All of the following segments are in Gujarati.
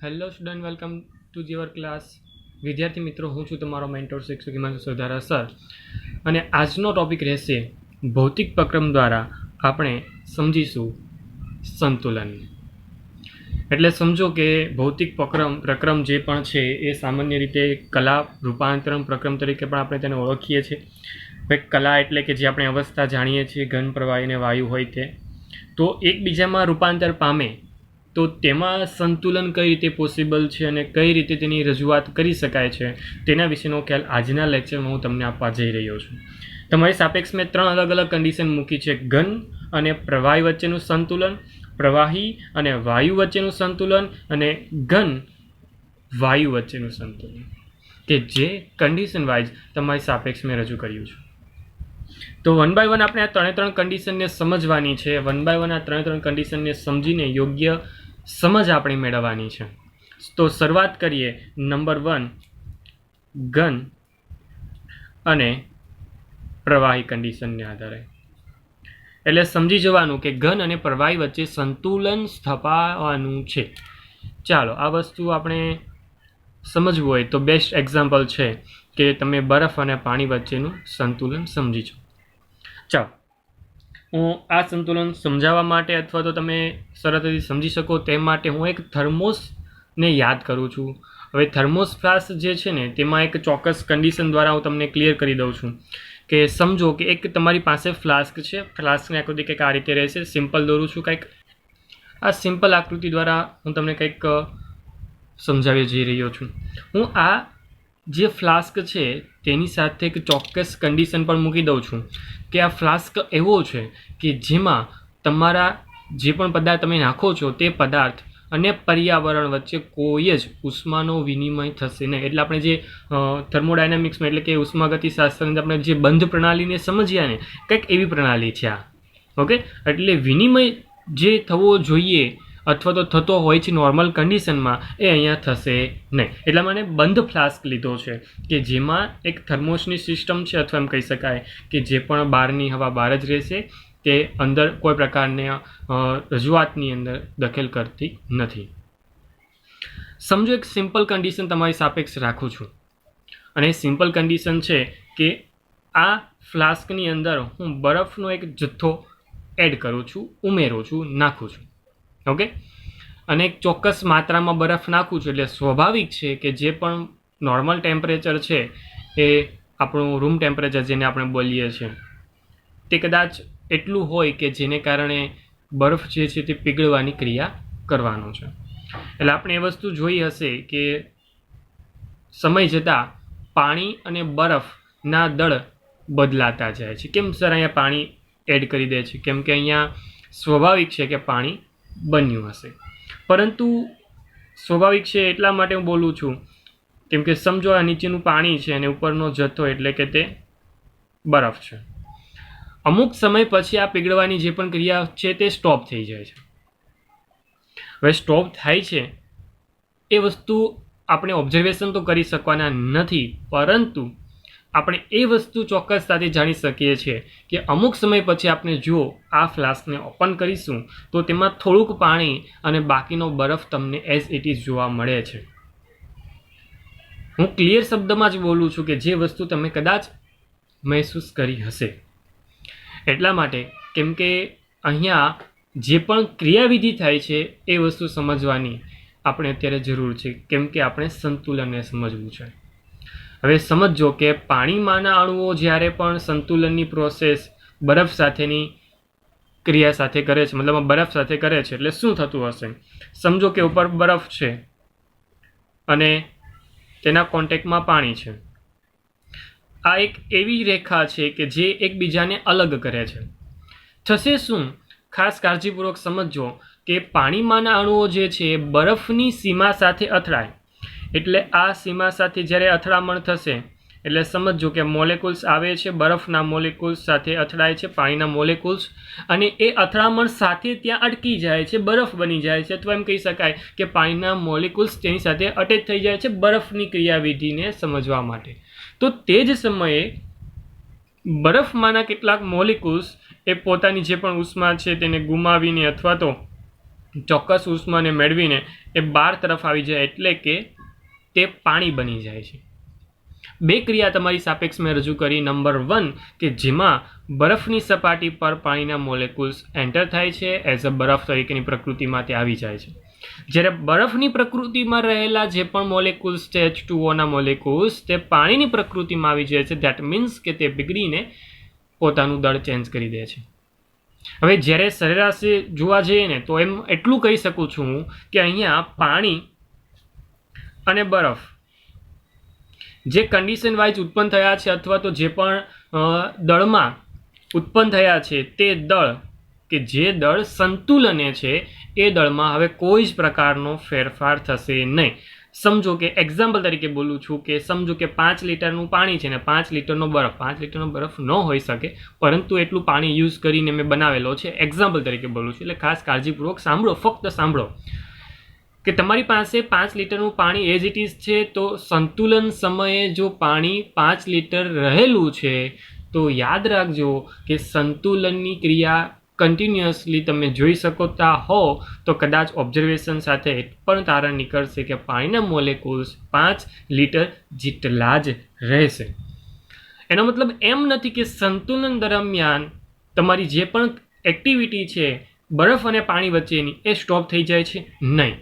Hello student, welcome to your class. વિદ્યાર્થી મિત્રો, હું છું તમારો મેન્ટોર શિક્ષક હિમાંશુ સોધારા સર, અને આજનો ટોપિક રહેશે ભૌતિક પ્રક્રમ દ્વારા આપણે સમજીશું સંતુલન. એટલે સમજો કે ભૌતિક પ્રક્રમ જે પણ છે એ સામાન્ય રીતે કલા રૂપાંતરણ પ્રક્રમ તરીકે પણ આપણે તેને ઓળખીએ છીએ. કલા એટલે કે જે આપણે અવસ્થા જાણીએ છીએ, ઘન, પ્રવાહી અને વાયુ હોય તે, તો એકબીજામાં રૂપાંતર પામે તો તેમાં સંતુલન કઈ રીતે પોસિબલ છે અને કઈ રીતે તેની રજૂઆત કરી શકાય છે તેના વિશેનો ખ્યાલ આજના લેક્ચરમાં હું તમને આપવા જઈ રહ્યો છું. તમારી સાપેક્ષ મેં 3 અલગ અલગ કન્ડિશન મૂકી છે: ઘન અને પ્રવાહી વચ્ચેનું સંતુલન, પ્રવાહી અને વાયુ વચ્ચેનું સંતુલન, અને ઘન વાયુ વચ્ચેનું સંતુલન, કે જે કન્ડિશન વાઇઝ તમારી સાપેક્ષ મેં રજૂ કર્યું છે. તો 1 by 1 આપણે આ 3 કન્ડિશનને સમજવાની છે. 1 by 1 આ 3 કન્ડિશનને સમજીને યોગ્ય સમજ આપણે મેળવવાની છે. તો શરૂઆત કરીએ નંબર 1, ઘન અને પ્રવાહી કન્ડિશનને આધારે. એટલે સમજી જવાનું કે ઘન અને પ્રવાહી વચ્ચે સંતુલન સ્થાપવાનું છે. ચાલો આ વસ્તુ આપણે સમજવું હોય તો બેસ્ટ એક્ઝામ્પલ છે કે તમે બરફ અને પાણી વચ્ચેનું સંતુલન સમજી જાઓ. ચાલો, હું આ સંતુલન સમજાવવા માટે અથવા તો તમે સરળતાથી સમજી શકો તે માટે હું એક થર્મોસને યાદ કરું છું. હવે થર્મોસ ફ્લાસ્ક જે છે ને તેમાં એક ચોક્કસ કન્ડિશન દ્વારા હું તમને ક્લિયર કરી દઉં છું કે સમજો કે એક તમારી પાસે ફ્લાસ્ક છે. ફ્લાસ્કની આકૃતિ કંઈક આ રીતે રહેશે. સિમ્પલ દોરું છું કંઈક. આ સિમ્પલ આકૃતિ દ્વારા હું તમને કંઈક સમજાવી જઈ રહ્યો છું. હું આ જે ફ્લાસ્ક છે તેની સાથે એક ચોક્કસ કન્ડિશન પણ મૂકી દઉં છું કે આ ફ્લાસ્ક એવો છે કે જેમાં તમારા જે પણ પદાર્થ તમે નાખો છો તે પદાર્થ અને પર્યાવરણ વચ્ચે કોઈ જ ઉષ્માનો વિનિમય થશે નહીં. એટલે આપણે જે થર્મોડાયનેમિક્સમાં એટલે કે ઉષ્માગતિશાસ્ત્રની આપણે જે બંધ પ્રણાલીને સમજ્યા ને, કંઈક એવી પ્રણાલી છે આ. ઓકે, એટલે વિનિમય જે થવો જોઈએ અથવા તો થતો હોય છે નોર્મલ કન્ડિશનમાં, એ અહીંયા થશે નહીં. એટલા માટે બંધ ફ્લાસ્ક લીધો છે કે જેમાં એક થર્મોસની સિસ્ટમ છે, અથવા એમ કહી શકાય કે જે પણ બહારની હવા બહાર જ રહેશે, તે અંદર કોઈ પ્રકારની રજૂઆતની અંદર દખલ કરતી નથી. સમજો એક સિમ્પલ કન્ડિશન તમારી સાપેક્ષ રાખું છું, અને સિમ્પલ કન્ડિશન છે કે આ ફ્લાસ્કની અંદર હું બરફનો એક જથ્થો એડ કરું છું, ઉમેરું છું, નાખું છું. ઓકે, અને એક ચોક્કસ માત્રામાં બરફ નાખું છું એટલે સ્વાભાવિક છે કે જે પણ નોર્મલ ટેમ્પરેચર છે એ આપણું રૂમ ટેમ્પરેચર જેને આપણે બોલીએ છીએ તે કદાચ એટલું હોય કે જેને કારણે બરફ જે છે તે પીગળવાની ક્રિયા કરવાનો છે. એટલે આપણે એ વસ્તુ જોઈ હશે કે સમય જતાં પાણી અને બરફના દળ બદલાતા જાય છે. કેમ સર અહીંયા પાણી એડ કરી દે છે? કેમ કે અહીંયા સ્વાભાવિક છે કે પાણી બન્યું હશે, પરંતુ સ્વાભાવિક છે એટલા માટે હું બોલું છું કેમ કે સમજો આ નીચેનું પાણી છે અને ઉપરનો જથ્થો એટલે કે તે બરફ છે. અમુક સમય પછી આ પીગળવાની જે પણ ક્રિયા છે તે સ્ટોપ થઈ જાય છે. હવે સ્ટોપ થાય છે એ વસ્તુ આપણે ઓબ્ઝર્વેશન તો કરી શકવાના નથી, પરંતુ આપણે એ વસ્તુ ચોક્કસતાથી જાણી શકીએ છીએ કે અમુક સમય પછી આપણે જો આ ફ્લાસ્કને ઓપન કરીશું તો તેમાં થોડુંક પાણી અને બાકીનો બરફ તમને એઝ ઇટ ઇઝ જોવા મળે છે. હું ક્લિયર શબ્દમાં જ બોલું છું કે જે વસ્તુ તમે કદાચ મહેસૂસ કરી હશે. એટલા માટે કેમ કે અહીંયા જે પણ ક્રિયાવિધિ થાય છે એ વસ્તુ સમજવાની આપણે અત્યારે જરૂર છે, કેમ કે આપણે સંતુલનને સમજવું છે. હવે સમજો કે પાણીમાંના અણુઓ જ્યારે પણ સંતુલનની પ્રોસેસ બરફ સાથેની ક્રિયા સાથે કરે છે, મતલબ બરફ સાથે કરે છે, એટલે શું થતું હશે? સમજો કે ઉપર બરફ છે અને તેના કોન્ટેક્ટમાં પાણી છે. આ એક એવી રેખા છે કે જે એકબીજાને અલગ કરે છે. થશે શું? ખાસ કાળજીપૂર્વક સમજો કે પાણીમાંના અણુઓ જે છે બરફની સીમા સાથે અથડાય, એટલે આ સીમા સાથે જ્યારે અથડામણ થશે એટલે સમજો કે મોલેક્યુલ્સ આવે છે, બરફના મોલેક્યુલ્સ સાથે અથડાય છે પાણીના મોલેક્યુલ્સ, અને એ અથડામણ સાથે ત્યાં અટકી જાય છે, બરફ બની જાય છે. અથવા એમ કહી શકાય કે પાણીના મોલેક્યુલ્સ તેની સાથે અટેચ થઈ જાય છે બરફની ક્રિયાવિધિને સમજવા માટે. તો તે જ સમયે બરફમાંના કેટલાક મોલેક્યુલ્સ એ પોતાની જે પણ ઉષ્મા છે તેને ગુમાવીને અથવા તો ચોક્કસ ઉષ્માને મેળવીને એ બહાર તરફ આવી જાય એટલે કે તે પાણી બની જાય છે. બે ક્રિયા તમારી સાપેક્ષ મેં રજૂ કરી. નંબર 1 કે જેમાં બરફની સપાટી પર પાણીના મોલેક્યુલ્સ એન્ટર થાય છે, એઝ અ બરફ તરીકેની પ્રકૃતિમાં તે આવી જાય છે. જ્યારે બરફની પ્રકૃતિમાં રહેલા જે પણ મોલેક્યુલ્સ છે, H2O ના મોલેક્યુલ્સ, તે પાણીની પ્રકૃતિમાં આવી જાય છે. ધેટ મીન્સ કે તે પીગળીને પોતાનું દળ ચેન્જ કરી દે છે. હવે જ્યારે સરેરાશ જોવા જઈએ ને તો એમ એટલું કહી શકું છું કે અહીંયા પાણી અને બરફ જે કન્ડિશન વાઇઝ ઉત્પન્ન થયા છે અથવા તો જે પણ દળમાં ઉત્પન્ન થયા છે તે દળ કે જે દળ સંતુલને છે એ દળમાં હવે કોઈ જ પ્રકારનો ફેરફાર થશે નહીં. સમજો કે એક્ઝામ્પલ તરીકે બોલું છું કે સમજો કે 5 લીટરનું પાણી છે ને 5 લીટરનો બરફ. 5 લીટરનો બરફ ન હોઈ શકે, પરંતુ એટલું પાણી યુઝ કરીને મેં બનાવેલો છે. એક્ઝામ્પલ તરીકે બોલું છું, એટલે ખાસ કાળજીપૂર્વક સાંભળો, ફક્ત સાંભળો કે તમારી પાસે 5 લીટરનું પાણી એઝ ઇટ ઇઝ છે, તો સંતુલન સમયે જો પાણી 5 લીટર રહેલું છે તો યાદ રાખજો કે સંતુલનની ક્રિયા કન્ટિન્યુઅસલી તમે જોઈ શકતા હો તો કદાચ ઓબ્ઝર્વેશન સાથે પણ તારણ નીકળશે કે પાણીના મોલેક્યુલ્સ 5 લીટર જેટલા જ રહેશે. એનો મતલબ એમ નથી કે સંતુલન દરમિયાન તમારી જે પણ એક્ટિવિટી છે બરફ અને પાણી વચ્ચેની એ સ્ટોપ થઈ જાય છે. નહીં.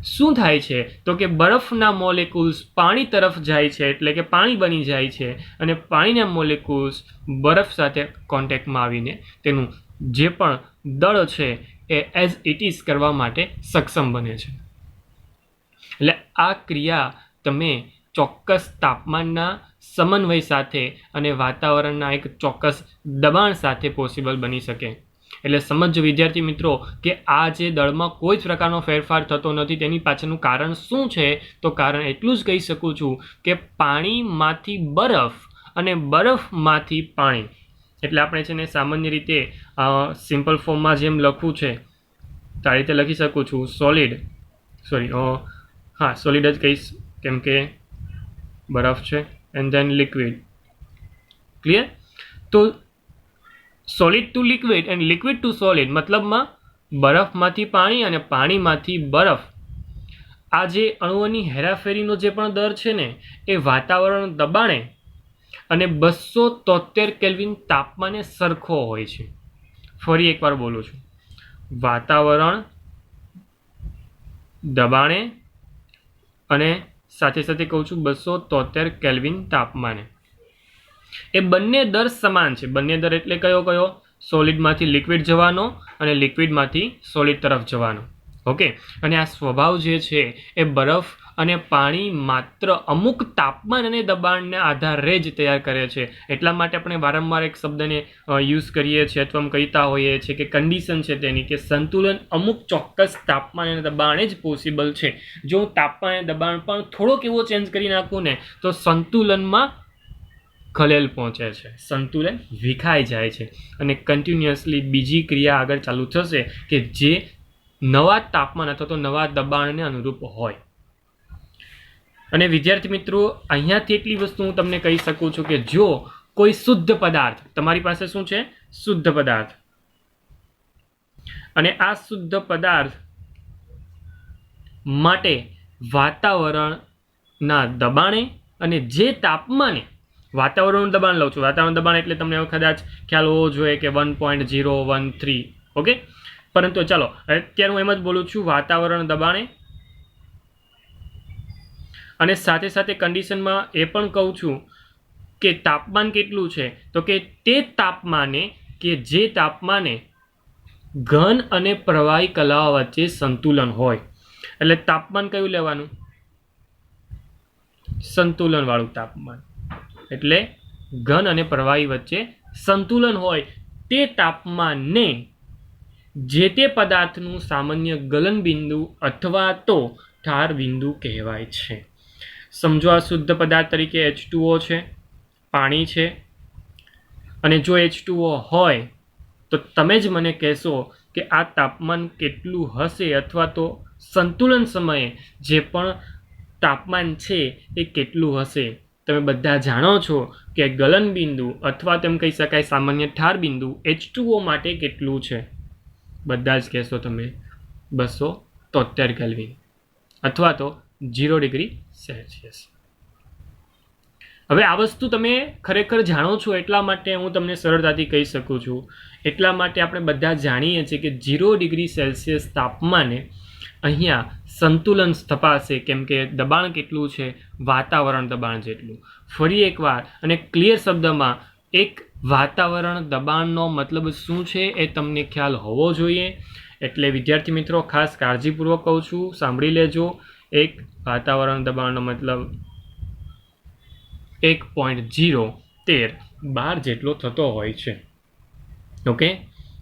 શું થાય છે તો કે બરફના મોલેક્યુલ્સ પાણી તરફ જાય છે, એટલે કે પાણી બની જાય છે, અને પાણીના મોલેક્યુલ્સ બરફ સાથે કોન્ટેક્ટમાં આવીને તેનું જે પણ દળ છે એ એઝ ઇટ ઇઝ કરવા માટે સક્ષમ બને છે. એટલે આ ક્રિયા તમે ચોક્કસ તાપમાનના સમન્વય સાથે અને વાતાવરણના એક ચોક્કસ દબાણ સાથે પોસિબલ બની શકે. એટલે સમજો વિદ્યાર્થી મિત્રો કે આ જે દળમાં કોઈ જ પ્રકારનો ફેરફાર થતો નથી, તેની પાછળનું કારણ શું છે? તો કારણ એટલું જ કહી શકું છું કે પાણીમાંથી બરફ અને બરફમાંથી પાણી. એટલે આપણે છે ને સામાન્ય રીતે સિમ્પલ ફોર્મમાં જેમ લખવું છે તો આ રીતે લખી શકું છું. સોલિડ જ કહીશ કેમ કે બરફ છે એન્ડ ધેન લિક્વિડ. ક્લિયર? તો solid to liquid and liquid to solid મતલબમાં બરફમાંથી પાણી અને પાણીમાંથી બરફ. આ જે અણુઓની હેરાફેરીનો જે પણ દર છે ને એ વાતાવરણ દબાણે અને 273 કેલ્વિન તાપમાને સરખો હોય છે. ફરી એકવાર બોલું છું, વાતાવરણ દબાણે અને સાથે સાથે કહું છું 273 કેલ્વિન તાપમાને. એ બંને દર સમાન છે. બંને દર એટલે કયો? સોલિડમાંથી લિક્વિડ જવાનો અને લિક્વિડમાંથી સોલિડ તરફ જવાનો. ઓકે. અને આ સ્વભાવ જે છે એ બરફ અને પાણી માત્ર અમુક તાપમાન અને દબાણના આધારે જ તૈયાર કરે છે. એટલા માટે આપણે વારંવાર એક શબ્દને યુઝ કરીએ છીએ અથવા કહેતા હોઈએ છીએ કે કન્ડિશન છે તેની કે સંતુલન અમુક ચોક્કસ તાપમાન અને દબાણે જ પોસિબલ છે. જો હું તાપમાન અને દબાણ પણ થોડોક એવો ચેન્જ કરી નાખું ને તો સંતુલનમાં ખલેલ પહોંચે છે, સંતુલન વિખાઈ જાય છે અને કન્ટિન્યુઅસલી બીજી ક્રિયા આગળ ચાલુ થશે કે જે નવા તાપમાન અથવા તો નવા દબાણને અનુરૂપ હોય. અને વિદ્યાર્થી મિત્રો અહીંયાથી એટલી વસ્તુ હું તમને કહી શકું છું કે જો કોઈ શુદ્ધ પદાર્થ તમારી પાસે શું છે? શુદ્ધ પદાર્થ. અને આ શુદ્ધ પદાર્થ માટે વાતાવરણના દબાણે અને જે તાપમાને વાતાવરણનું દબાણ લઉં છું. વાતાવરણ દબાણ એટલે તમને કદાચ ખ્યાલ હોવો જોઈએ કે 1.013. ઓકે. પરંતુ ચાલો અત્યારે હું એમ જ બોલું છું વાતાવરણ દબાણે, અને સાથે સાથે કન્ડિશનમાં એ પણ કહું છું કે તાપમાન કેટલું છે તો કે તે તાપમાને કે જે તાપમાને ઘન અને પ્રવાહી કલાઓ વચ્ચે સંતુલન હોય. એટલે તાપમાન કયું લેવાનું? સંતુલન વાળું તાપમાન. એટલે ઘન અને પ્રવાહી વચ્ચે સંતુલન હોય તે તાપમાનને જે તે પદાર્થનું સામાન્ય ગલન બિંદુ અથવા તો ઠાર બિંદુ કહેવાય છે. સમજો આ શુદ્ધ પદાર્થ તરીકે H2O છે, પાણી છે, અને જો H2O હોય તો તમે જ મને કહેશો કે આ તાપમાન કેટલું હશે અથવા તો સંતુલન સમયે જે પણ તાપમાન છે એ કેટલું હશે. તમે બધા જાણો છો કે ગલન બિંદુ અથવા તેમ કહી શકાય સામાન્ય ઠાર બિંદુ H2O માટે કેટલું છે? બધા જ કહેશો તમે 273 કેલ્વિન અથવા તો 0 ડિગ્રી સેલ્સિયસ. હવે આ વસ્તુ તમે ખરેખર જાણો છો એટલા માટે હું તમને સરળતાથી કહી શકું છું. એટલા માટે આપણે બધા જાણીએ છીએ કે 0 ડિગ્રી સેલ્સિયસ તાપમાને અહીંયા સંતુલન સ્થપાશે, કેમ કે દબાણ કેટલું છે? વાતાવરણ દબાણ જેટલું. ફરી એકવાર અને ક્લિયર શબ્દમાં, એક વાતાવરણ દબાણનો મતલબ શું છે એ તમને ખ્યાલ હોવો જોઈએ. એટલે વિદ્યાર્થી મિત્રો ખાસ કાળજીપૂર્વક કહું છું, સાંભળી લેજો. એક વાતાવરણ દબાણનો મતલબ 1.013 બાર જેટલો થતો હોય છે. ઓકે,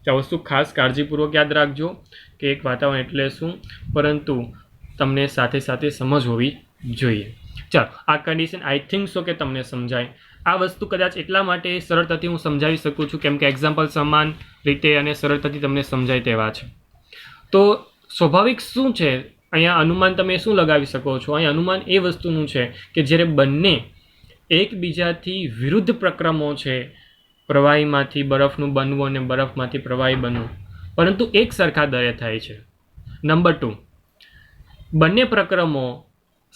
આ વસ્તુ ખાસ કાળજીપૂર્વક યાદ રાખજો કે એક વાતાવરણ એટલે શું, પરંતુ તમને સાથે સાથે સમજ હોવી જોઈએ. ચાલો, આ કન્ડિશન આઈ થિંક સો કે તમને સમજાય. આ વસ્તુ કદાચ એટલા માટે સરળતાથી હું સમજાવી શકું છું કેમ કે એક્ઝામ્પલ સમાન રીતે અને સરળતાથી તમને સમજાય તેવા છે. તો સ્વાભાવિક શું છે અહીંયા અનુમાન તમે શું લગાવી શકો છો? અહીંયા અનુમાન એ વસ્તુનું છે કે જ્યારે બંને એકબીજાથી વિરુદ્ધ પ્રક્રમો છે, પ્રવાહીમાંથી બરફનું બનવું અને બરફમાંથી પ્રવાહી બનવું, પરંતુ એક સરખા દરે થાય છે. નંબર 2, બંને પ્રક્રમો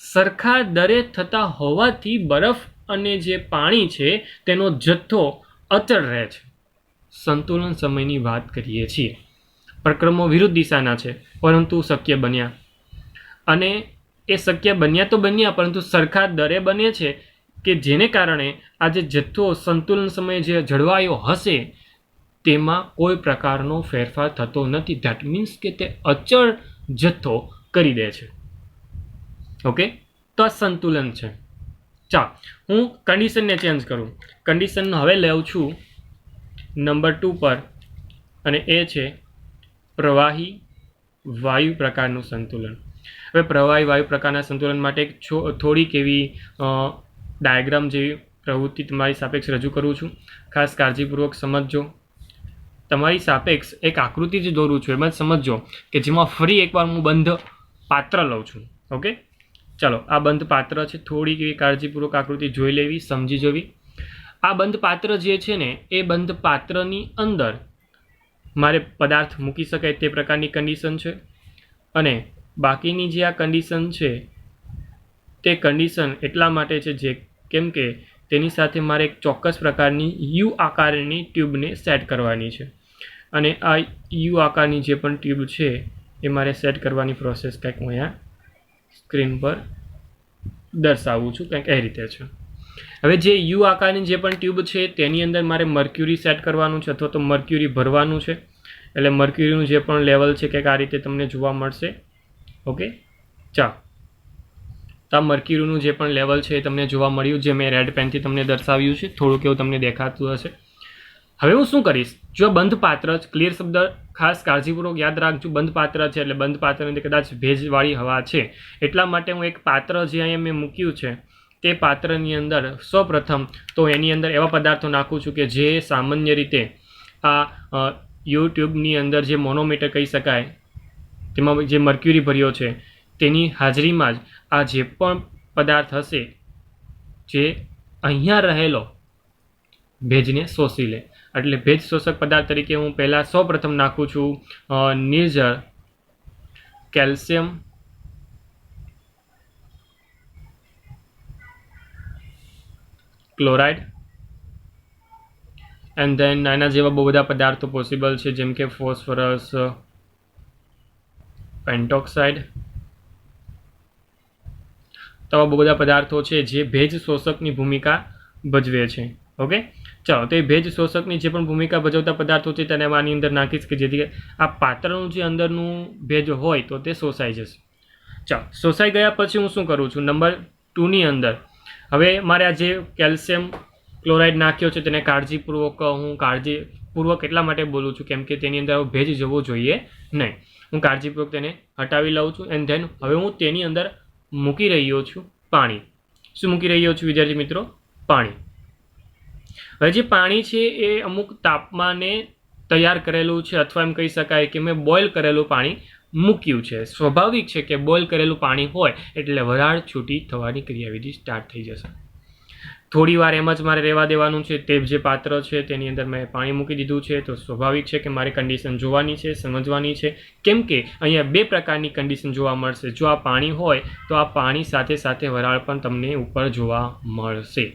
સરખા દરે થતા હોવાથી બરફ અને જે પાણી છે તેનો જથ્થો અચળ રહે છે. સંતુલન સમયની વાત કરીએ છીએ. પ્રક્રમો વિરુદ્ધ દિશાના છે પરંતુ શક્ય બન્યા, અને એ શક્ય બન્યા તો બન્યા પરંતુ સરખા દરે બને છે કે જેને કારણે આ જે જથ્થો સંતુલન સમયે જે જળવાયો હશે તેમાં કોઈ પ્રકારનો ફેરફાર થતો નથી. ધેટ મીન્સ કે તે અચળ જથ્થો કરી દે છે. ઓકે, તો આ સંતુલન છે. ચાલો, હું કન્ડિશનને ચેન્જ કરું. કન્ડિશન હવે લઉં છું નંબર 2 પર, અને એ છે પ્રવાહી વાયુ પ્રકારનું સંતુલન. હવે પ્રવાહી વાયુ પ્રકારના સંતુલન માટે એક થોડીક એવી ડાયાગ્રામ જેવી પ્રવૃત્તિ તમારી સાપેક્ષ રજૂ કરું છું. ખાસ કાળજીપૂર્વક સમજજો. તમારી સાપેક્ષ એક આકૃતિ જ દોરું છું, એમાં જ સમજજો કે જેમાં ફરી એકવાર હું બંધ પાત્ર લઉં છું. ઓકે, ચાલો, આ બંધ પાત્ર છે. થોડીક એવી કાળજીપૂર્વક આકૃતિ જોઈ લેવી, સમજી જવી. આ બંધ પાત્ર જે છે ને, એ બંધ પાત્રની અંદર મારે પદાર્થ મૂકી શકાય તે પ્રકારની કન્ડિશન છે. અને બાકીની જે આ કન્ડિશન છે તે કન્ડિશન એટલા માટે છે જે કેમ કે તેની સાથે મારે એક ચોક્કસ પ્રકારની યુ આકારની ટ્યુબને સેટ કરવાની છે. અને આ યુ આકારની જે પણ ટ્યુબ છે એ મારે સેટ કરવાની પ્રોસેસ કંઈક હું અહીંયા સ્ક્રીન પર દર્શાવું છું, કંઈક એ રીતે છે. હવે જે યુ આકારની જે પણ ટ્યુબ છે તેની અંદર મારે મર્ક્યુરી સેટ કરવાનું છે અથવા તો મર્ક્યુરી ભરવાનું છે. એટલે મર્ક્યુરીનું જે પણ લેવલ છે કંઈક આ રીતે તમને જોવા મળશે. ઓકે, ચાલો, તો આ મર્ક્યુરીનું જે પણ લેવલ છે એ તમને જોવા મળ્યું, જે મેં રેડ પેનથી તમને દર્શાવ્યું છે. થોડુંક એવું તમને દેખાતું હશે. હવે હું શું કરીશ, જો બંધ પાત્ર ક્લિયર શબ્દ ખાસ કાળજીપૂર્વક યાદ રાખજો. બંધ પાત્ર છે એટલે બંધ પાત્રની અંદર કદાચ ભેજવાળી હવા છે, એટલા માટે હું એક પાત્ર જે અહીંયા મેં મૂક્યું છે તે પાત્રની અંદર સૌપ્રથમ તો એની અંદર એવા પદાર્થો નાખું છું કે જે સામાન્ય રીતે આ યુટ્યુબની અંદર જે મોનોમીટર કહી શકાય તેમાં જે મર્ક્યુરી ભર્યો છે તેની હાજરીમાં જ આ જે પણ પદાર્થ હશે જે અહીંયા રહેલો ભેજને શોષી લે. એટલે ભેજ શોષક પદાર્થ તરીકે હું પહેલાં સૌપ્રથમ નાખું છું નિર્જળ કેલ્શિયમ ક્લોરાઇડ, એન્ડ ધેન આના જેવા બહુ બધા પદાર્થો પોસિબલ છે જેમ કે ફોસ્ફરસ, પેન્ટોક્સાઇડ. તો આવા બહુ બધા પદાર્થો છે જે ભેજ શોષકની ભૂમિકા ભજવે છે. ઓકે, ચાલો, તો એ ભેજ શોષકની જે પણ ભૂમિકા ભજવતા પદાર્થો છે તેને આની અંદર નાખીશ કે જેથી આ પાત્રનું જે અંદરનું ભેજ હોય તો તે શોષાઈ જશે. ચાલો, શોષાઈ ગયા પછી હું શું કરું છું, નંબર 2ની અંદર હવે મારે આ જે કેલ્શિયમ ક્લોરાઇડ નાખ્યો છે તેને કાળજીપૂર્વક એટલા માટે બોલું છું કેમ કે તેની અંદર ભેજ જવો જોઈએ નહીં. હું કાળજીપૂર્વક તેને હટાવી લઉં છું. એન્ડ ધેન હવે હું તેની અંદર મૂકી રહ્યો છું પાણી. શું મૂકી રહ્યો છું વિદ્યાર્થી મિત્રો? પાણી. હવે જે પાણી છે એ અમુક તાપમાને તૈયાર કરેલું છે, અથવા એમ કહી શકાય કે મેં બોઇલ કરેલું પાણી મૂક્યું છે. સ્વાભાવિક છે કે બોઇલ કરેલું પાણી હોય એટલે વરાળ છૂટી થવાની ક્રિયાવિધિ સ્ટાર્ટ થઈ જશે. થોડી વાર એમ જ મારે રહેવા દેવાનું છે. તે જે પાત્ર છે તેની અંદર મેં પાણી મૂકી દીધું છે, તો સ્વાભાવિક છે કે મારે કન્ડિશન જોવાની છે, સમજવાની છે. કેમ કે અહીંયા બે પ્રકારની કન્ડિશન જોવા મળશે. જો આ પાણી હોય તો આ પાણી સાથે સાથે વરાળ પણ તમને ઉપર જોવા મળશે.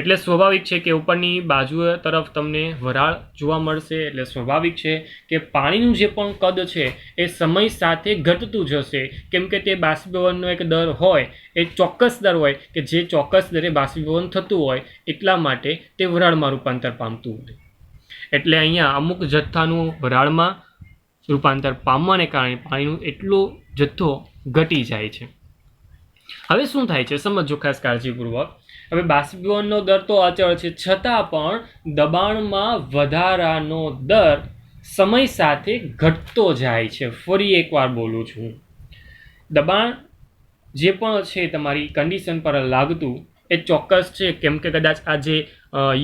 એટલે સ્વાભાવિક છે કે ઉપરની બાજુ તરફ તમને વરાળ જોવા મળશે. એટલે સ્વાભાવિક છે કે પાણીનું જે પણ કદ છે એ સમય સાથે ઘટતું જશે. કેમ કે તે બાષ્પીભવનનો એક દર હોય, એ ચોક્કસ દર હોય કે જે ચોક્કસ દરે બાષ્પીભવન થતું હોય, એટલા માટે તે વરાળમાં રૂપાંતર પામતું હોય. એટલે અહીંયા અમુક જથ્થાનું વરાળમાં રૂપાંતર પામવાને કારણે પાણીનો એટલો જથ્થો ઘટી જાય છે. હવે શું થાય છે સમજો ખાસ કાળજીપૂર્વક. હવે બાષ્પીભવનનો દર તો અચળ છે, છતાં પણ દબાણમાં વધારાનો દર સમય સાથે ઘટતો જાય છે. ફરી એકવાર બોલું છું, દબાણ જે પણ છે તમારી કન્ડિશન પર લાગતું એ ચોક્કસ છે. કેમ કે કદાચ આ જે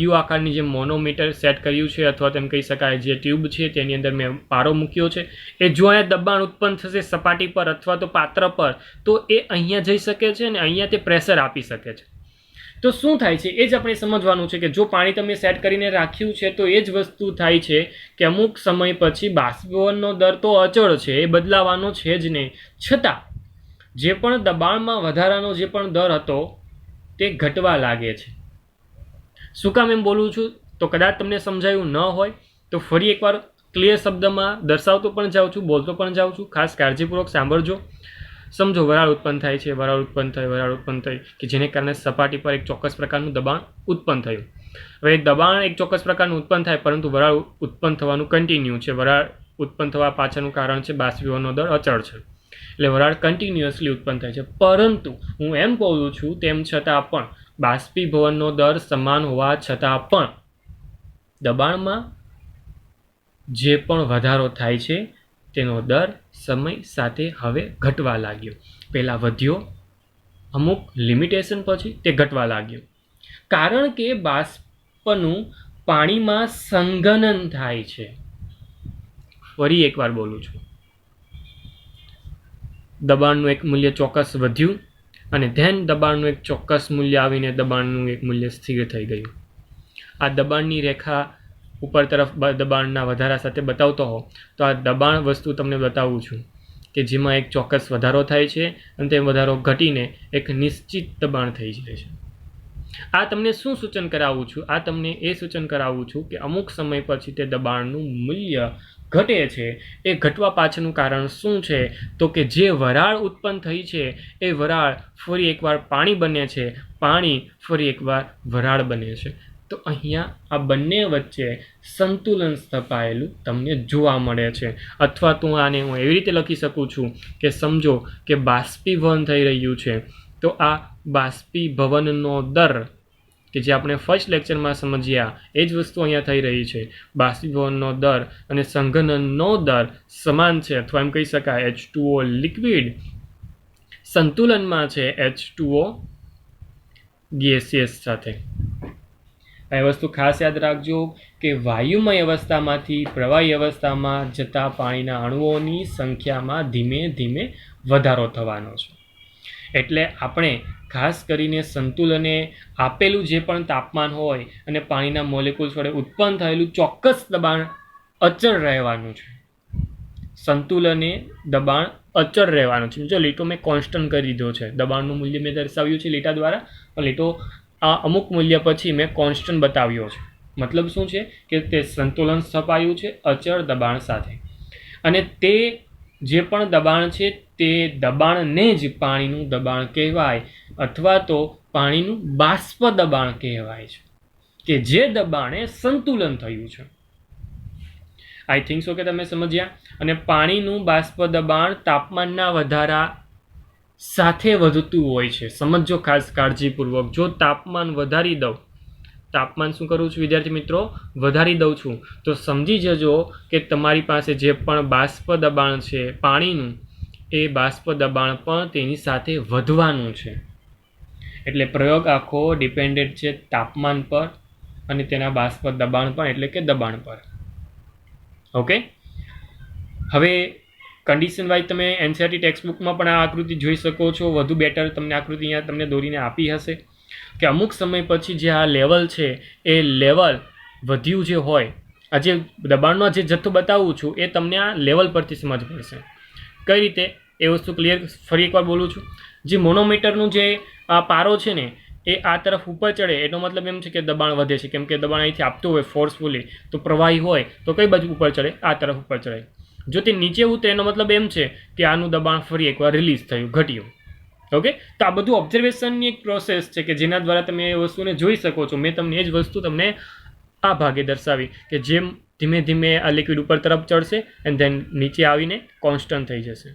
યુ આકારની જે મોનોમીટર સેટ કર્યું છે, અથવા તેમ કહી શકાય જે ટ્યુબ છે તેની અંદર મેં પારો મૂક્યો છે, એ જો અહીંયા દબાણ ઉત્પન્ન થશે સપાટી પર અથવા તો પાત્ર પર, તો એ અહીંયા જઈ શકે છે ને અહીંયા તે પ્રેશર આપી શકે છે. તો શું થાય છે એ જ આપણે સમજવાનું છે કે જો પાણી તમે સેટ કરીને રાખ્યું છે તો એ જ વસ્તુ થાય છે કે અમુક સમય પછી બાષ્પીભવનનો દર તો અચળ છે, એ બદલાવાનો છે જ નહીં, છતાં જે પણ દબાણમાં વધારાનો જે પણ દર હતો તે ઘટવા લાગે છે. શું કામ એમ બોલું છું? તો કદાચ તમને સમજાયું ન હોય તો ફરી એકવાર ક્લિયર શબ્દમાં દર્શાવતો પણ જાઉં છું, બોલતો પણ જાઉં છું. ખાસ કાળજીપૂર્વક સાંભળજો. સમજો વરાળ ઉત્પન્ન થાય છે, વરાળ ઉત્પન્ન થઈ કે જેને કારણે સપાટી પર એક ચોક્કસ પ્રકારનું દબાણ ઉત્પન્ન થયું. હવે દબાણ એક ચોક્કસ પ્રકારનું ઉત્પન્ન થાય, પરંતુ વરાળ ઉત્પન્ન થવાનું કન્ટિન્યુ છે. વરાળ ઉત્પન્ન થવા પાછળનું કારણ છે બાષ્પીભવનનો દર અચળ છે. એટલે વરાળ કન્ટિન્યુઅસલી ઉત્પન્ન થાય છે. પરંતુ હું એમ બોલું છું તેમ છતાં પણ બાષ્પીભવનનો દર સમાન હોવા છતાં પણ દબાણમાં જે પણ વધારો થાય છે તેનો દર સમય સાથે હવે ઘટવા લાગ્યો. પહેલાં વધ્યો, અમુક લિમિટેશન પછી તે ઘટવા લાગ્યો. કારણ કે બાષ્પનું પાણીમાં સંઘનન થાય છે. ફરી એકવાર બોલું છું, દબાણનું એક મૂલ્ય ચોક્કસ વધ્યું અને ધેન દબાણનું એક ચોક્કસ મૂલ્ય આવીને દબાણનું એક મૂલ્ય સ્થિર થઈ ગયું. આ દબાણની રેખા ઉપર તરફ દબાણના વધારા સાથે બતાવતો હો તો આ દબાણ વસ્તુ તમને બતાવું છું કે જેમાં એક ચોક્કસ વધારો થાય છે અને તે વધારો ઘટીને એક નિશ્ચિત દબાણ થઈ જાય છે. આ તમને શું સૂચન કરાવું છું? આ તમને એ સૂચન કરાવું છું કે અમુક સમય પછી તે દબાણનું મૂલ્ય ઘટે છે. એ ઘટવા પાછળનું કારણ શું છે? તો કે જે વરાળ ઉત્પન્ન થઈ છે એ વરાળ ફરી એકવાર પાણી બને છે, પાણી ફરી એકવાર વરાળ બને છે. તો અહીંયા આ બંને વચ્ચે સંતુલન સ્થપાયેલું તમને જોવા મળે છે. અથવા તો આને હું એવી રીતે લખી શકું છું કે સમજો કે બાષ્પીભવન થઈ રહ્યું છે, તો આ બાષ્પીભવનનો દર કે જે આપણે ફર્સ્ટ લેક્ચરમાં સમજ્યા એ જ વસ્તુ અહીંયા થઈ રહી છે. બાષ્પીભવનનો દર અને સંઘનનનો દર સમાન છે, અથવા એમ કહી શકાય H2O લિક્વિડ સંતુલનમાં છે H2O ગેસિયસ સાથે. આ વસ્તુ ખાસ યાદ રાખજો કે વાયુમય અવસ્થામાંથી પ્રવાહી અવસ્થામાં જતા પાણીના અણુઓની સંખ્યામાં ધીમે ધીમે વધારો થવાનો છે. એટલે આપણે ખાસ કરીને સંતુલને આપેલું જે પણ તાપમાન હોય અને પાણીના મોલેક્યુલ્સ વડે ઉત્પન્ન થયેલું ચોક્કસ દબાણ અચળ રહેવાનું છે. સંતુલને દબાણ અચળ રહેવાનું છે. જો લીટો મેં કોન્સ્ટન્ટ કરી દીધો છે, દબાણનું મૂલ્ય મેં દર્શાવ્યું છે લીટા દ્વારા, પણ લીટો આ અમુક મૂલ્ય પછી મેં કોન્સ્ટન્ટ બતાવ્યો છે. મતલબ શું છે કે તે સંતુલન સ્થપાયું છે અચળ દબાણ સાથે, અને તે જે પણ દબાણ છે તે દબાણને જ પાણીનું દબાણ કહેવાય, અથવા તો પાણીનું બાષ્પ દબાણ કહેવાય છે, કે જે દબાણે સંતુલન થયું છે. આઈ થિંક સો કે તમે સમજ્યા. અને પાણીનું બાષ્પ દબાણ તાપમાનના વધારા સાથે વધતું હોય છે. સમજો ખાસ કાળજીપૂર્વક. જો તાપમાન વધારી દઉં, તાપમાન શું કરું છું વિદ્યાર્થી મિત્રો? વધારી દઉં છું, તો સમજી જજો કે તમારી પાસે જે પણ બાષ્પ દબાણ છે પાણીનું, એ બાષ્પ દબાણ પણ તેની સાથે વધવાનું છે. એટલે પ્રયોગ આખો ડિપેન્ડેન્ટ છે તાપમાન પર અને તેના બાષ્પ દબાણ પર, એટલે કે દબાણ પર. ઓકે, હવે કન્ડિશન વાઇઝ તમે એનસીઈઆરટી ટેક્સ્ટબુકમાં પણ આ આકૃતિ જોઈ શકો છો. વધુ બેટર તમને આકૃતિ અહીંયા તમને દોરીને આપી હશે. કે અમુક સમય પછી જે આ લેવલ છે એ લેવલ વધ્યું જે હોય, આ જે દબાણનો જે જથ્થો બતાવું છું એ તમને આ લેવલ પરથી સમજ પડશે. કઈ રીતે એ વસ્તુ ક્લિયર ફરી એકવાર બોલું છું. જે મોનોમીટરનું જે આ પારો છે ને એ આ તરફ ઉપર ચડે એનો મતલબ એમ છે કે દબાણ વધે છે, કેમ કે દબાણ અહીંથી આપતું હોય ફોર્સફુલી તો પ્રવાહી હોય તો કઈ બાજુ ઉપર ચડે? આ તરફ ઉપર ચડે. જો તે નીચે ઉતરે એનો મતલબ એમ છે કે આનું દબાણ ફરી એકવાર રિલીઝ થયું, ઘટ્યું. ઓકે, તો આ બધું ઓબ્ઝર્વેશનની એક પ્રોસેસ છે કે જેના દ્વારા તમે એ વસ્તુને જોઈ શકો છો. મેં તમને એ જ વસ્તુ તમને આ ભાગે દર્શાવી કે જેમ ધીમે ધીમે આ લિક્વિડ ઉપર તરફ ચડશે એન્ડ ધેન નીચે આવીને કોન્સ્ટન્ટ થઈ જશે.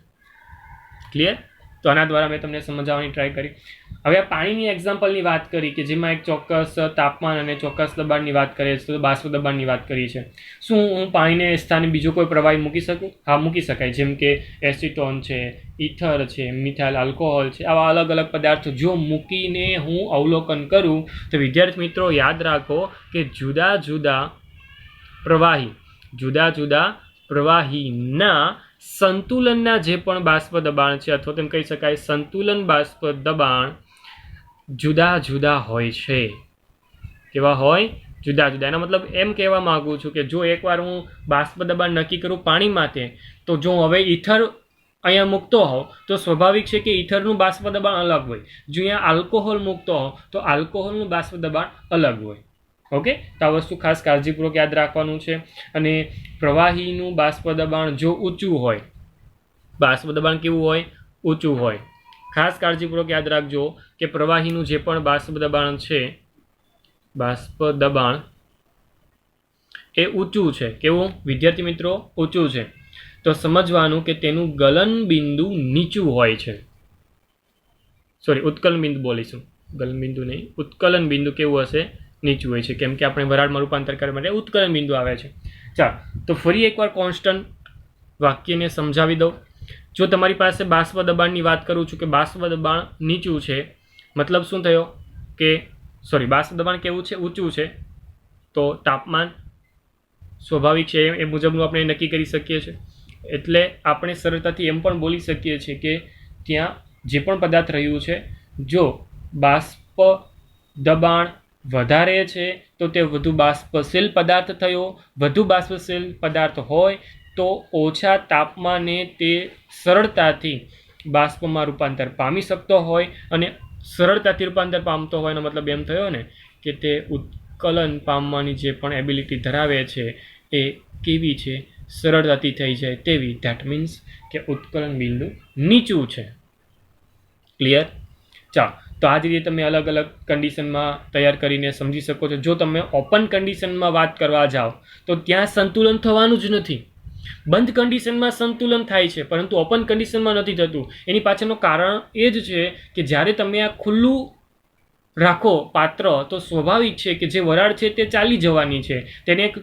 ક્લિયર? તો આના દ્વારા મેં તમને સમજાવવાની ટ્રાય કરી. હવે આ પાણીની એક્ઝામ્પલની વાત કરી કે જેમાં એક ચોક્કસ તાપમાન અને ચોક્કસ દબાણની વાત કરીએ છીએ, તો બાષ્પ દબાણની વાત કરી છે. શું હું પાણીને સ્થાને બીજો કોઈ પ્રવાહી મૂકી શકું? હા, મૂકી શકાય. જેમ કે એસિટોન છે, ઇથર છે, મિથાઇલ આલ્કોહોલ છે, આવા અલગ અલગ પદાર્થો જો મૂકીને હું અવલોકન કરું તો વિદ્યાર્થી મિત્રો યાદ રાખો કે જુદા જુદા પ્રવાહીના સંતુલનના જે પણ બાષ્પ દબાણ છે અથવા તેમ કહી શકાય સંતુલન બાષ્પ દબાણ જુદા જુદા હોય છે. કેવા હોય? જુદા જુદા. એનો મતલબ એમ કહેવા માંગુ છું કે જો એકવાર હું બાષ્પ દબાણ નક્કી કરું પાણી માટે, તો જો હવે ઇથર અહીંયા મૂકતો હોઉં તો સ્વાભાવિક છે કે ઇથરનું બાષ્પ દબાણ અલગ હોય. જો અહીંયા આલ્કોહોલ મૂકતો હોઉં તો આલ્કોહોલનું બાષ્પ દબાણ અલગ હોય. ઓકે, તો આ વસ્તુ ખાસ કાળજીપૂર્વક યાદ રાખવાનું છે. અને પ્રવાહીનું બાષ્પ દબાણ જો ઊંચું હોય, બાષ્પ દબાણ કેવું હોય? ઊંચું હોય. ખાસ કાળજીપૂર્વક યાદ રાખજો કે પ્રવાહીનું જે પણ બાષ્પ દબાણ છે, બાષ્પ દબાણ એ ઊંચું છે. કેવું વિદ્યાર્થી મિત્રો? ઊંચું છે. તો સમજવાનું કે તેનું ગલન બિંદુ નીચું હોય છે. સોરી, ઉત્કલન બિંદુ બોલીશું, ગલન બિંદુ નહીં. ઉત્કલન બિંદુ કેવું હશે? નીચું હોય છે, કેમ કે આપણે વરાળમાં રૂપાંતર કરવા માટે ઉત્કલન બિંદુ આવે છે. ચાલો, તો ફરી એકવાર કોન્સ્ટન્ટ વાક્યને સમજાવી દઉં. જો તમારી પાસે બાષ્પ દબાણની વાત કરું છું કે બાષ્પ દબાણ નીચું છે, મતલબ શું થયો કે સોરી બાષ્પ દબાણ કેવું છે? ઊંચું છે. તો તાપમાન સ્વાભાવિક છે એ મુજબનું આપણે નક્કી કરી શકીએ છીએ. એટલે આપણે સરળતાથી એમ પણ બોલી શકીએ છીએ કે ત્યાં જે પણ પદાર્થ રહ્યું છે, જો બાષ્પ દબાણ વધારે છે તો તે વધુ બાષ્પશીલ પદાર્થ થયો. વધુ બાષ્પશીલ પદાર્થ હોય તો ઓછા તાપમાને તે સરળતાથી બાષ્પમાં રૂપાંતર પામી શકતો હોય, અને સરળતાથી રૂપાંતર પામતો હોય એનો મતલબ એમ થયો ને કે તે ઉત્કલન પામવાની જે પણ એબિલિટી ધરાવે છે એ કેવી છે? સરળતાથી થઈ જાય તેવી. ધેટ મીન્સ કે ઉત્કલન બિંદુ નીચું છે. ક્લિયર? ચાલો, તો આ જ રીતે તમે અલગ અલગ કન્ડિશનમાં તૈયાર કરીને સમજી શકો છો. જો તમે ઓપન કન્ડિશનમાં વાત કરવા જાઓ તો ત્યાં સંતુલન થવાનું જ નથી. બંધ કન્ડિશનમાં સંતુલન થાય છે પરંતુ ઓપન કન્ડિશનમાં નથી થતું. એની પાછળનું કારણ એ જ છે કે જ્યારે તમે આ ખુલ્લું રાખો પાત્ર તો સ્વાભાવિક છે કે જે વરાળ છે તે ચાલી જવાની છે. તેને એક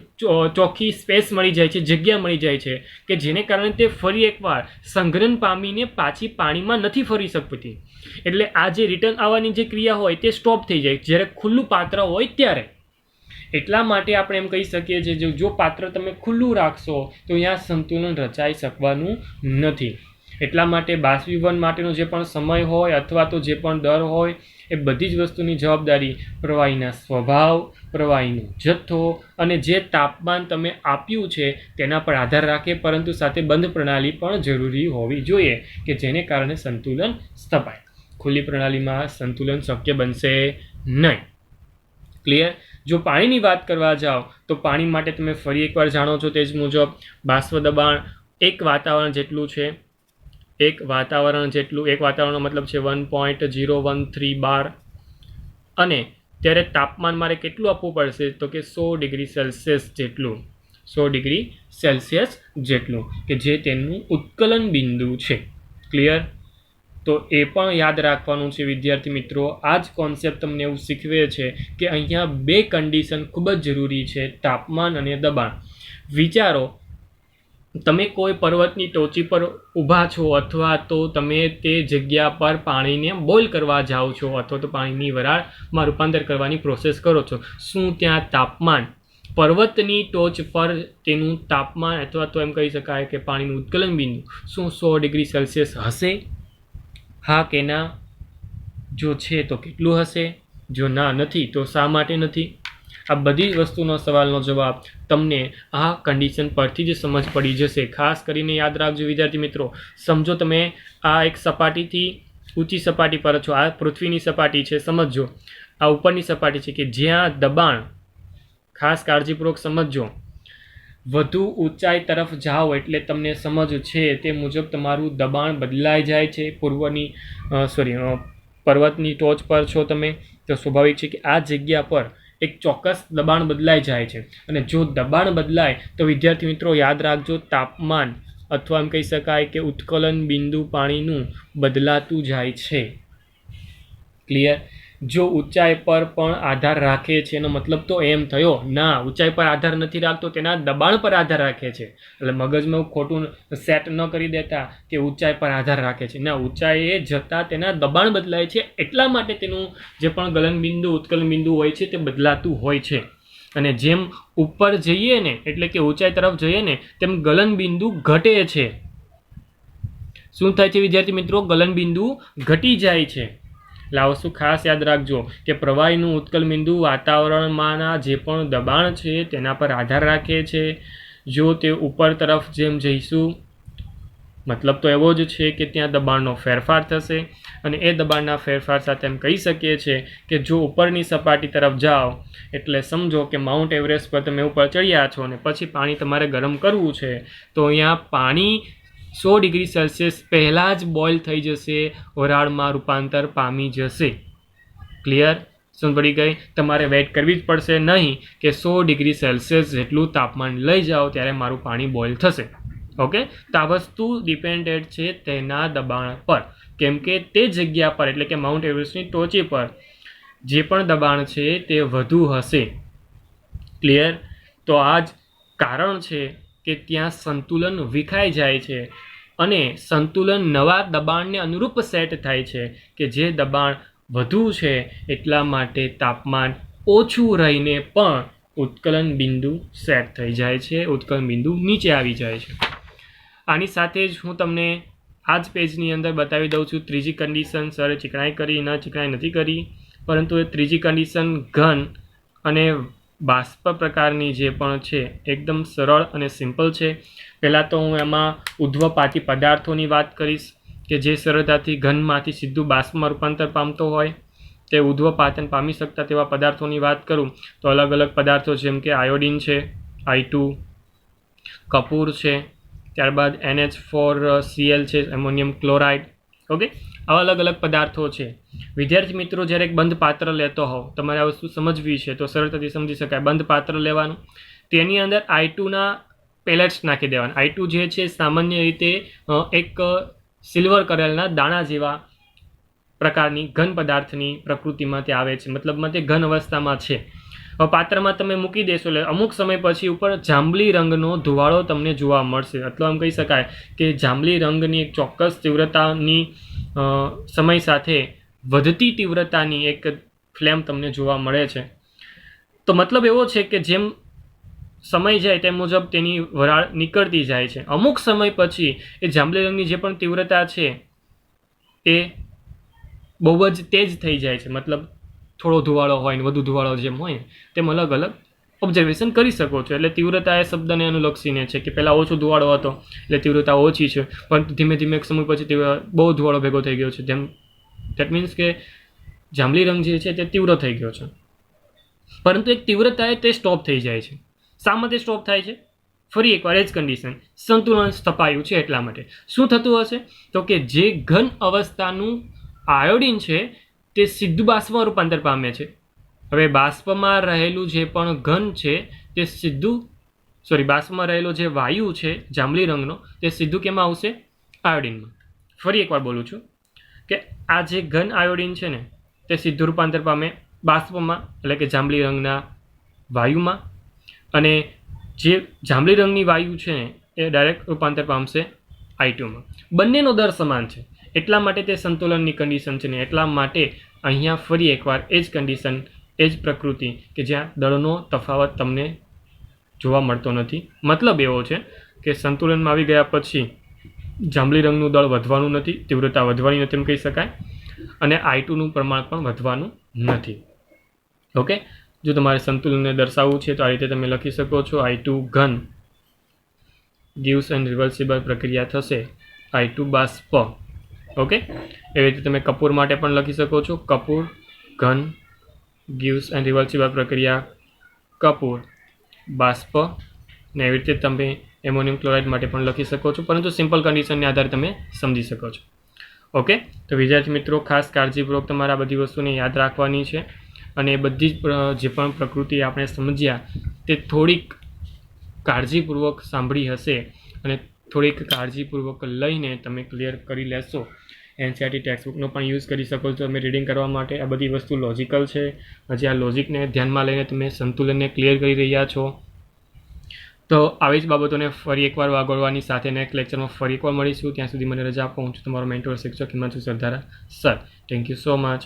ચોખ્ખી સ્પેસ મળી જાય છે, જગ્યા મળી જાય છે કે જેને કારણે તે ફરી એકવાર સંઘનન પામીને પાછી પાણીમાં નથી ફરી શકતી. એટલે આ જે રિટર્ન આવવાની જે ક્રિયા હોય તે સ્ટોપ થઈ જાય જ્યારે ખુલ્લું પાત્ર હોય ત્યારે. એટલા માટે આપણે એમ કહી શકીએ છીએ જો પાત્ર તમે ખુલ્લું રાખશો તો અહીંયા સંતુલન રચાઈ શકવાનું નથી. એટલા માટે બાષ્પીભવન માટેનો જે પણ સમય હોય અથવા તો જે પણ દર હોય એ બધી જ વસ્તુની જવાબદારી પ્રવાહીના સ્વભાવ, પ્રવાહીનો જથ્થો અને જે તાપમાન તમે આપ્યું છે તેના પર આધાર રાખે, પરંતુ સાથે બંધ પ્રણાલી પણ જરૂરી હોવી જોઈએ કે જેને કારણે સંતુલન સ્થપાય. ખુલ્લી પ્રણાલીમાં સંતુલન શક્ય બનશે નહીં. ક્લિયર? જો પાણીની વાત કરવા જાઓ તો પાણી માટે તમે ફરી એકવાર જાણો છો તે જ મુજબ બાષ્પ દબાણ એક વાતાવરણ જેટલું છે. એક વાતાવરણનો મતલબ છે 1.013 બાર. અને ત્યારે તાપમાન મારે કેટલું આપવું પડશે તો કે 100 ડિગ્રી સેલ્સિયસ જેટલું. 100 ડિગ્રી સેલ્સિયસ જેટલું કે જે તેનું ઉત્કલન બિંદુ છે. ક્લિયર? તો એ પણ યાદ રાખવાનું છે વિદ્યાર્થી મિત્રો. આ જ કોન્સેપ્ટ તમને એવું શીખવે છે કે અહીંયા બે કન્ડિશન ખૂબ જ જરૂરી છે, તાપમાન અને દબાણ. વિચારો, તમે કોઈ પર્વતની ટોચી પર ઊભા છો અથવા તો તમે તે જગ્યા પર પાણીને બોઇલ કરવા જાઓ છો અથવા તો પાણીની વરાળમાં રૂપાંતર કરવાની પ્રોસેસ કરો છો. શું ત્યાં તાપમાન પર્વતની ટોચ પર તેનું તાપમાન અથવા તો એમ કહી શકાય કે પાણીનું ઉત્કલન બિંદુ શું 100 ડિગ્રી સેલ્સિયસ હશે? હા કે ના? જો છે તો કેટલું હશે? જો ના નથી તો શા માટે નથી? આ બધી વસ્તુનો સવાલનો જવાબ તમને આ કન્ડિશન પરથી જ સમજ પડી જશે. ખાસ કરીને યાદ રાખજો વિદ્યાર્થી મિત્રો, સમજો તમે આ એક સપાટીથી ઊંચી સપાટી પર છો, આ પૃથ્વીની સપાટી છે, સમજો આ ઉપરની સપાટી છે કે જ્યાં દબાણ, ખાસ કાળજીપૂર્વક સમજજો, વધુ ઊંચાઈ તરફ જાઓ એટલે તમને સમજ છે તે મુજબ તમારું દબાણ બદલાઈ જાય છે. પર્વતની ટોચ પર છો તમે તો સ્વાભાવિક છે કે આ જગ્યા પર એક ચોક્કસ દબાણ બદલાઈ જાય છે. અને જો દબાણ બદલાય તો વિદ્યાર્થી મિત્રો યાદ રાખજો, તાપમાન અથવા એમ કહી શકાય કે ઉત્કલન બિંદુ પાણીનું બદલાતું જાય છે. ક્લિયર? જો ઊંચાઈ પર પણ આધાર રાખે છે એનો મતલબ તો એમ થયો ના, ઊંચાઈ પર આધાર નથી રાખતો, તેના દબાણ પર આધાર રાખે છે. એટલે મગજમાં ખોટું સેટ ન કરી દેતા કે ઊંચાઈ પર આધાર રાખે છે. ના, ઊંચાઈએ જતાં તેના દબાણ બદલાય છે, એટલા માટે તેનું જે પણ ગલનબિંદુ ઉત્કલન બિંદુ હોય છે તે બદલાતું હોય છે. અને જેમ ઉપર જઈએ ને એટલે કે ઊંચાઈ તરફ જઈએ ને તેમ ગલનબિંદુ ઘટે છે. શું થાય છે વિદ્યાર્થી મિત્રો? ગલનબિંદુ ઘટી જાય છે. એટલે આ વસ્તુ ખાસ યાદ રાખજો કે પ્રવાહીનું ઉત્કલ બિંદુ વાતાવરણમાંના જે પણ દબાણ છે તેના પર આધાર રાખે છે. જો તે ઉપર તરફ જેમ જઈશું, મતલબ તો એવો જ છે કે ત્યાં દબાણનો ફેરફાર થશે. અને એ દબાણના ફેરફાર સાથે એમ કહી શકીએ છીએ કે જો ઉપરની સપાટી તરફ જાઓ એટલે સમજો કે માઉન્ટ એવરેસ્ટ પર તમે ઉપર ચડ્યા છો અને પછી પાણી તમારે ગરમ કરવું છે, તો અહીંયા પાણી 100 ડિગ્રી સેલ્સિયસ પહેલાં જ બોઇલ થઈ જશે, વરાળમાં રૂપાંતર પામી જશે. ક્લિયર? સમજ પડી ગઈ? તમારે વેઇટ કરવી જ પડશે નહીં કે 100 ડિગ્રી સેલ્સિયસ જેટલું તાપમાન લઈ જાઓ ત્યારે મારું પાણી બોઇલ થશે. ઓકે? તો આ વસ્તુ ડિપેન્ડેડ છે તેના દબાણ પર, કેમ કે તે જગ્યા પર એટલે કે માઉન્ટ એવરેસ્ટની ટોચે પર જે પણ દબાણ છે તે વધુ હશે. ક્લિયર? તો આ જ કારણ છે કે ત્યાં સંતુલન વિખાઈ જાય છે અને સંતુલન નવા દબાણને અનુરૂપ સેટ થાય છે કે જે દબાણ વધુ છે એટલા માટે તાપમાન ઓછું રહીને પણ ઉત્કલન બિંદુ સેટ થઈ જાય છે, ઉત્કલન બિંદુ નીચે આવી જાય છે. આની સાથે જ હું તમને આ જ પેજની અંદર બતાવી દઉં છું ત્રીજી કન્ડિશન. સરે ચીકણાઈ કરી, ન ચીકણાઈ નથી કરી, પરંતુ એ ત્રીજી કન્ડિશન ઘન અને બાષ્પ પ્રકારની જે પણ છે એકદમ સરળ અને સિમ્પલ છે. પહેલાં તો હું એમાં ઉધ્વપાતી પદાર્થોની વાત કરીશ કે જે સરળતાથી ઘનમાંથી સીધું બાષ્પમાં રૂપાંતર પામતો હોય, તે ઉધ્વપાતન પામી શકતા તેવા પદાર્થોની વાત કરું તો અલગ અલગ પદાર્થો જેમ કે આયોડિન છે, I2, કપૂર છે, ત્યારબાદ NH4Cl છે, એમોનિયમ ક્લોરાઇડ. ઓકે? આવા અલગ અલગ પદાર્થો છે. વિદ્યાર્થી મિત્રો જ્યારે એક બંધ પાત્ર લેતો હોવ, તમારે આ વસ્તુ સમજવી છે તો સરળતાથી સમજી શકાય. બંધ પાત્ર લેવાનું, તેની અંદર I2ના પેલેટ્સ નાખી દેવાના. I2 જે છે સામાન્ય રીતે એક સિલ્વર કરેલના દાણા જેવા પ્રકારની ઘન પદાર્થની પ્રકૃતિમાં તે આવે છે, મતલબમાં તે ઘન અવસ્થામાં છે. હવે પાત્રમાં તમે મૂકી દેશો એટલે અમુક સમય પછી ઉપર જાંબલી રંગનો ધુવાળો તમને જોવા મળશે. એટલે એમ કહી શકાય કે જાંબલી રંગની એક ચોક્કસ તીવ્રતાની સમય સાથે વધતી તીવ્રતાની એક ફ્લેમ તમને જોવા મળે છે. તો મતલબ એવો છે કે જેમ સમય જાય તે મુજબ તેની વરાળ નીકળતી જાય છે. અમુક સમય પછી એ જાંબલી રંગની જે પણ તીવ્રતા છે એ બહુ જ તેજ થઈ જાય છે. મતલબ થોડો ધુવાળો હોય ને વધુ ધુવાળો જેમ હોય તેમ અલગ અલગ ઓબ્ઝર્વેશન કરી શકો છો. એટલે તીવ્રતા એ શબ્દને અનુલક્ષીને છે કે પહેલાં ઓછો ધુવાળો હતો એટલે તીવ્રતા ઓછી છે, પરંતુ ધીમે ધીમે એક સમય પછી બહુ ધુવાળો ભેગો થઈ ગયો છે. જેમ દેટ મીન્સ કે જાંબલી રંગ જે છે તે તીવ્ર થઈ ગયો છે, પરંતુ એક તીવ્રતાએ તે સ્ટોપ થઈ જાય છે. શા માટે સ્ટોપ થાય છે? ફરી એકવાર એ જ કન્ડિશન, સંતુલન સ્થપાયું છે એટલા માટે. શું થતું હશે? તો કે જે ઘન અવસ્થાનું આયોડિન છે તે સીધું બાષ્પમાં રૂપાંતર પામે છે. હવે બાષ્પમાં રહેલું જે પણ ઘન છે તે બાષ્પમાં રહેલો જે વાયુ છે જાંબલી રંગનો તે સીધું કેમાં આવશે? આયોડિનમાં. ફરી એકવાર બોલું છું કે આ જે ઘન આયોડિન છે ને તે સીધું રૂપાંતર પામે બાષ્પમાં એટલે કે જાંબલી રંગના વાયુમાં, અને જે જાંબલી રંગની વાયુ છે ને એ ડાયરેક્ટ રૂપાંતર પામશે I2માં. બંનેનો દર સમાન છે એટલા માટે તે સંતુલનની કન્ડિશન છે ને એટલા માટે અહીંયા ફરી એકવાર એ જ કન્ડિશન, એ જ પ્રકૃતિ કે જ્યાં દળનો તફાવત તમને જોવા મળતો નથી. મતલબ એવો છે કે સંતુલનમાં આવી ગયા પછી જાંબલી રંગનું દળ વધવાનું નથી, તીવ્રતા વધવાની નથી એમ કહી શકાય, અને I2નું પ્રમાણ પણ વધવાનું નથી. ઓકે, જો તમારે સંતુલનને દર્શાવવું છે તો આ રીતે તમે લખી શકો છો I2 ઘન gives and reversible પ્રક્રિયા થશે I2 બાષ્પ. ઓકે, એવી રીતે તમે કપૂર માટે પણ લખી શકો છો કપૂર ઘન gives and reversible પ્રક્રિયા કપૂર બાષ્પ. ને એવી રીતે તમે એમોનિયમ ક્લોરાઇડ માટે પણ લખી શકો છો, પરંતુ સિમ્પલ કન્ડિશનને આધારે તમે સમજી શકો છો. ઓકે, તો વિદ્યાર્થી મિત્રો ખાસ કાળજીપૂર્વક તમારે આ બધી વસ્તુને યાદ રાખવાની છે અને એ બધી જ જે પણ પ્રકૃતિ આપણે સમજ્યા તે થોડીક કાળજીપૂર્વક સાંભળી હશે અને થોડીક કાળજીપૂર્વક લઈને તમે ક્લિયર કરી લેશો. એનસીઈઆરટી ટેક્સ્ટબુકનો પણ યુઝ કરી શકો છો તમે રીડિંગ કરવા માટે. આ બધી વસ્તુ લોજિકલ છે. હજી આ લોજિકને ધ્યાનમાં લઈને તમે સંતુલનને ક્લિયર કરી રહ્યા છો. તો આવી જ બાબતોને ફરી એકવાર વાગોળવાની સાથે નેક્સ્ટ લેક્ચરમાં ફરી એકવાર મળીશું. ત્યાં સુધી મને રજા આપો. હું છું તમારો મેન્ટોર શિક્ષક Himanshu Sardara sir. Thank you so much.